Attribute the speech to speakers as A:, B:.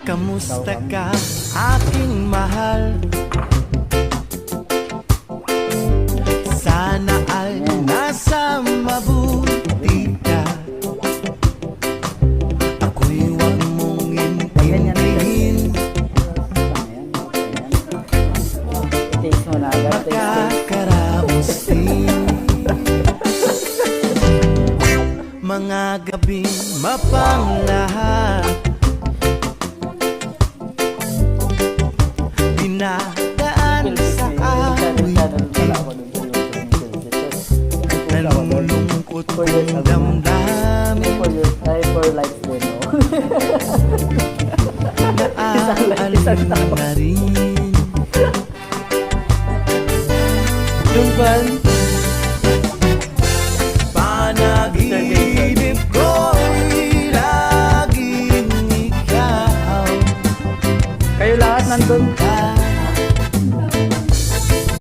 A: Kamusta ka, aking mahal? Sana ay nasa mabuti ka. Ako'y huwag mong intindihin. Makakaraos din mga gabing mapanglahat. Dinadaan sa awitin, nalulungkot kong damdamin. Naaalala na rin. Panaginip ko'y laging ikaw.
B: Kayo lahat nandun.